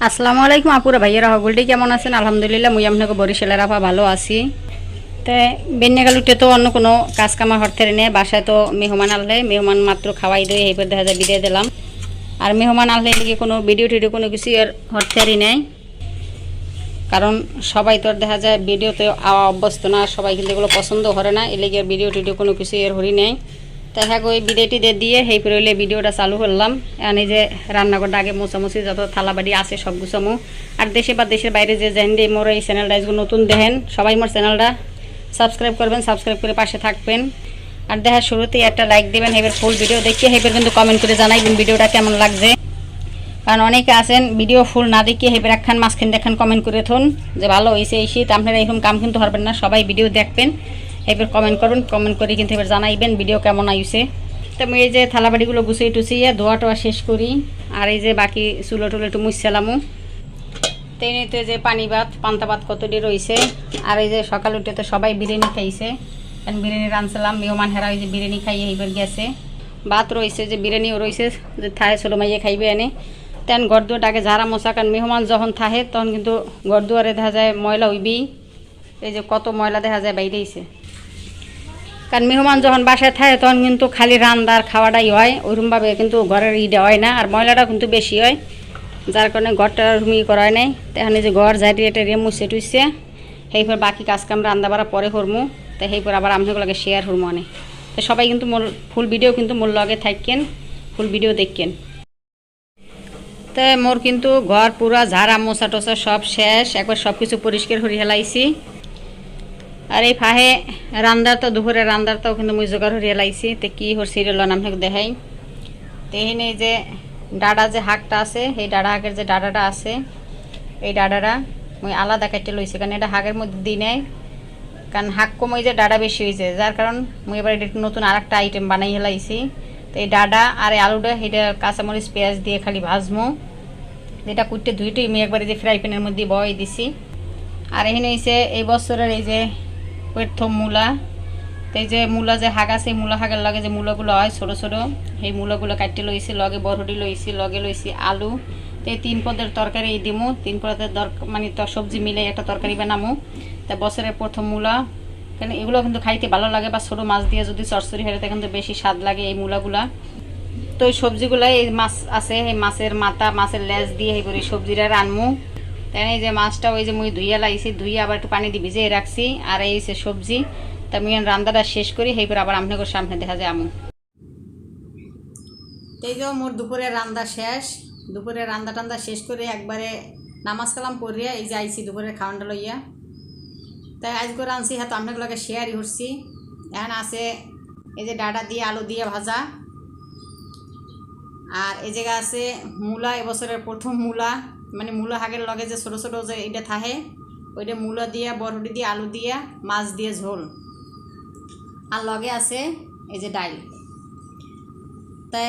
আসসালামু আলাইকুম আপুরা ভাইয়েরা হগলটি কেমন আছেন? আলহামদুলিল্লাহ মুই আপনাকে বরিশালের আপা ভালো আছি। তো বেন্যাগালুটে তো অন্য কোনো কাজ কামার হরতে নেই, বাসায় তো মেহমান আনলে মেহমান মাত্র খাওয়াই দিয়ে এইবার দেখা যায় বিদায় দিলাম। আর মেহমান আনলে লিগে কোনো ভিডিও টিডিও কোনো কিছু আর হরতে নেই, কারণ সবাই তো আর দেখা যায় ভিডিওতে অভ্যস্ত না, সবাই কিন্তু এগুলো পছন্দ করে না, এ লেগে ভিডিও টিডিও কোনো কিছু এর হরি নেই। তাই হ্যাঁ ওই বিদেটি দিয়ে সেই পরে ভিডিওটা চালু করলাম। এই যে রান্নাঘরটা আগে মোছামুছি যত থালাবাড়ি আছে সব গুছামো। আর দেশে বা দেশের বাইরে যে জানেন যে মোর এই চ্যানেলটা নতুন দেখেন, সবাই মোর চ্যানেলটা সাবস্ক্রাইব করবেন, সাবস্ক্রাইব করে পাশে থাকবেন। আর দেখার শুরুতেই একটা লাইক দেবেন, এবার ফুল ভিডিও দেখিয়ে এবার কিন্তু কমেন্ট করে জানাইবেন ভিডিওটা কেমন লাগছে। কারণ অনেকে আছেন ভিডিও ফুল না দেখিয়ে হেবের একখান মাঝখান দেখান কমেন্ট করে থন যে ভালো হয়েছে এই শীত, আপনারা এরকম কাম কিন্তু হরবেন না, সবাই ভিডিও দেখবেন, এবার কমেন্ট করবেন, কমেন্ট করে কিন্তু এবার জানাইবেন ভিডিও কেমন আইছে। তো আমি এই যে থালাবাড়িগুলো গুছিয়ে টুছিয়ে ধোয়া টোয়া শেষ করি, আর এই যে বাকি চুলো টুলো একটু মুছছিলামও। তো যে পানি ভাত পান্তা ভাত কতটি রয়েছে। আর এই যে সকাল উঠে তো সবাই বিরিয়ানি খাইছে, কারণ বিরিয়ানি রাঁধছিলাম, মেহমান হেরা ওই যে বিরিয়ানি খাইয়ে এইবার গেছে। ভাত রয়েছে যে বিরিয়ানিও রয়েছে, যে থাহে ছোটো মাইয়ে খাইবে এনে। তেন ঘর দুয়ারটাকে ঝাড়া মশা, কারণ মেহমান যখন থাহে তখন কিন্তু ঘর দুয়ারে দেখা যায় ময়লা হইবেই। এই যে কত ময়লা দেখা যায় বাইরেইছে, কারণ মেহমান যখন বাসায় থাকে তখন কিন্তু খালি রান্নার খাওয়াটাই হয়, ওইরকমভাবে কিন্তু ঘরের ইটা হয় না, আর ময়লাটা কিন্তু বেশি হয়, যার কারণে ঘরটা রুমি করা হয় নাই। তেখানে যে ঘর ঝাড়িয়ে টেরিয়ে মুছে টুইছে, সেইপর বাকি কাজকাম রান্না বাড়া পরে করমু। তো সেইপর আবার আপনাগুলোকে শেয়ার করবো অনেক। তো সবাই কিন্তু মোর ফুল ভিডিও কিন্তু মোর লগে থাকেন, ফুল ভিডিও দেখেন। তো মোর কিন্তু ঘর পুরা ঝাড়া মোছা টোছা সব শেষ, একবার সব কিছু পরিষ্কার করে হেলাইছি। আর এই ফাহে রান্দার তো দুপুরে রান্দারটাও কিন্তু মুই জোগাড় হয়ে হেলাইছি। তো কী হর সিরিয়াল আপনাকে দেখাই। তো এখানে যে ডাডা যে হাঁকটা আছে, এই ডাডা হাঁকের যে ডাডাটা আছে, এই ডাডাটা মুই আলাদা কাটতে লইছি, কারণ এটা হাঁকের মধ্যে দিই নেই, কারণ হাঁক কম যে ডাডা বেশি হয়েছে, যার কারণ মুই এবার এটা নতুন আর একটা আইটেম বানাই হেলাইছি। তো এই ডাডা আর এই আলুটা এটা কাঁচামরিচ পেঁয়াজ দিয়ে খালি ভাজমো। এটা কুটতে ধুইটুই আমি একবারে যে ফ্রাই প্যানের মধ্যে বয় দিছি। আর এখানে হয়েছে এই বছরের এই যে প্রথম মূলা। তো এই যে মূলা যে হাগ আছে, মূলা হাগের লগে যে মূলাগুলো হয় ছোটো ছোটো, সেই মূলাগুলো কাটতে লইছি, লগে বরহটি লইছি, লগে লইছি আলু। তো এই 3 পদের তরকারি দিমু, 3 পদের মানে সবজি মিলে একটা তরকারি বানামু। তা বছরের প্রথম মূলা, কারণ এগুলো কিন্তু খাইতে ভালো লাগে, বা ছোটো মাছ দিয়ে যদি চরচড়ি হয় কিন্তু বেশি স্বাদ লাগে এই মূলাগুলা। তো এই সবজিগুলো এই মাছ আছে, এই মাছের মাথা মাছের লেজ দিয়ে এই করে সবজিটা রানমু। তাই এই যে মাছটা ওই যে মুই ধুইয়া লাইছি, ধুইয়া আবার একটু পানি দিয়ে ভিজিয়ে রাখছি। আর এই যে সবজি, তা মুই রান্নাটা শেষ করি, সেইপর আবার আপনাদের সামনে দেখা যায় আমু। এই যে মোর দুপুরের রান্না শেষ, দুপুরের রান্না টান্দা শেষ করে একবারে নামাজ কালাম পড়িয়া এই যে আইছি দুপুরের খাওয়ানটা লইয়া। তাই আজ করে আনছি, হয়তো আপনাগুলোকে শেয়ারই করছি। এখন আছে এই যে ডাটা দিয়ে আলু দিয়ে ভাজা, আর এই জায়গা আছে মূলা, এবছরের প্রথম মূলা, মানে মূলা হাগের লগে যে ছোটো ছোটো যে এটা থাহে, ওইটা মূলা দিয়ে বরহটি দিয়ে আলু দিয়ে মাছ দিয়ে ঝোল, আর লগে আছে এই যে ডাল। তাই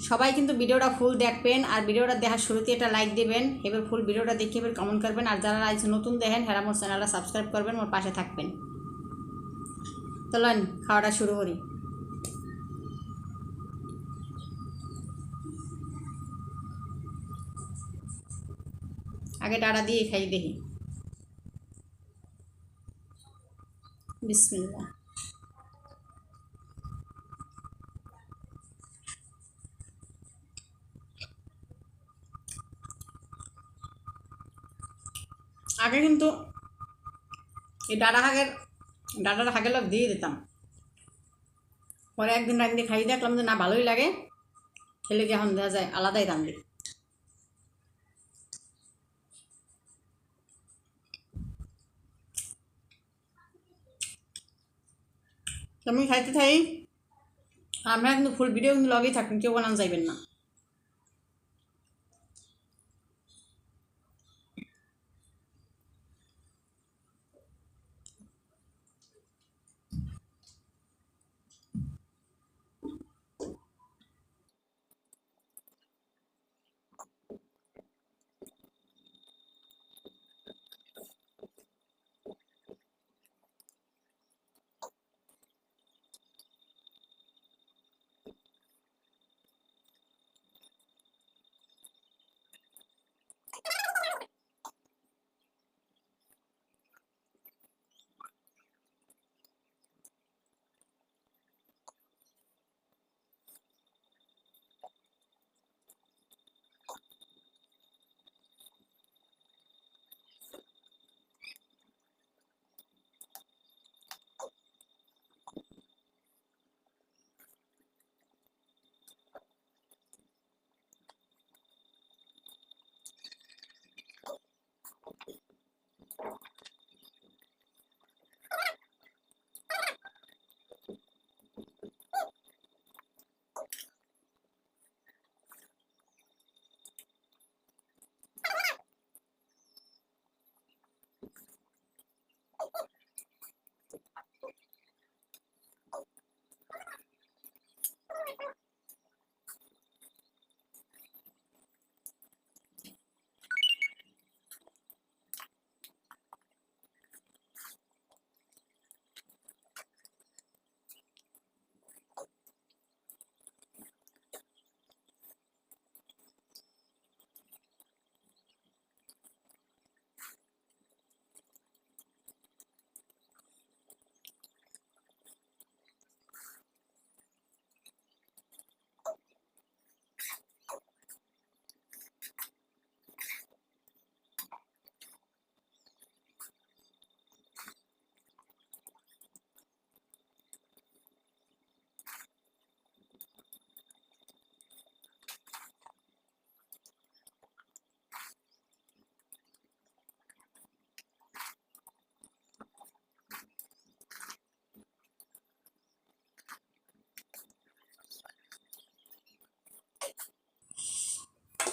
সবাই কিন্তু ভিডিওটা ফুল দেখবেন, আর ভিডিওটা দেখার শুরুতে একটা লাইক দেবেন, এবার ফুল ভিডিওটা দেখে এবার কমেন্ট করবেন, আর যারা আজ নতুন দেখেন হেরা মোর চ্যানেলটা সাবস্ক্রাইব করবেন, ওর পাশে থাকবেন। চলেন খাওয়াটা শুরু করি। আগে ডাটা দিয়ে খাই দেখি। বিসমিল্লাহ। আগে কিন্তু এই ডাটা হাগের লোক দিয়ে দিতাম, পরে একদিন রান্ধি খাই দেখলাম যে না ভালোই লাগে, খেলে কি এখন দেওয়া যায় আলাদাই রান্ধি। তুমি খাইতে থাই, আমরা কিন্তু ফুল ভিডিও কিন্তু লগেই থাকবেন, কেউ বানান যাইবেন না।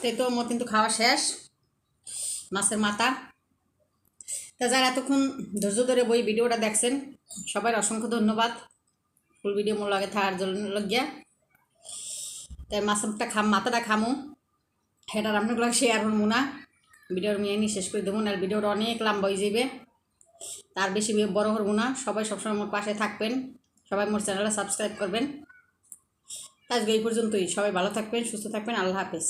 এই তো মোর কিন্তু খাওয়া শেষ, মাছের মাথা। তা যারা এতক্ষণ ধৈর্য ধরে বই ভিডিওটা দেখছেন সবাই অসংখ্য ধন্যবাদ ফুল ভিডিও মোর লগে থাকার জন্য লাগিয়া। তাই মাছটা মাথাটা খামু, সেটা আপনার লগে শেয়ার করবো না, ভিডিওর মেয়ে শেষ করে দেবো না, ভিডিওটা অনেক লম্বা হয়ে যাবে, তার বেশি বড় করবো না। সবাই সবসময় মোর পাশে থাকবেন, সবাই মোর চ্যানেলটা সাবস্ক্রাইব করবেন। আজকে এই পর্যন্তই, সবাই ভালো থাকবেন, সুস্থ থাকবেন, আল্লাহ হাফেজ।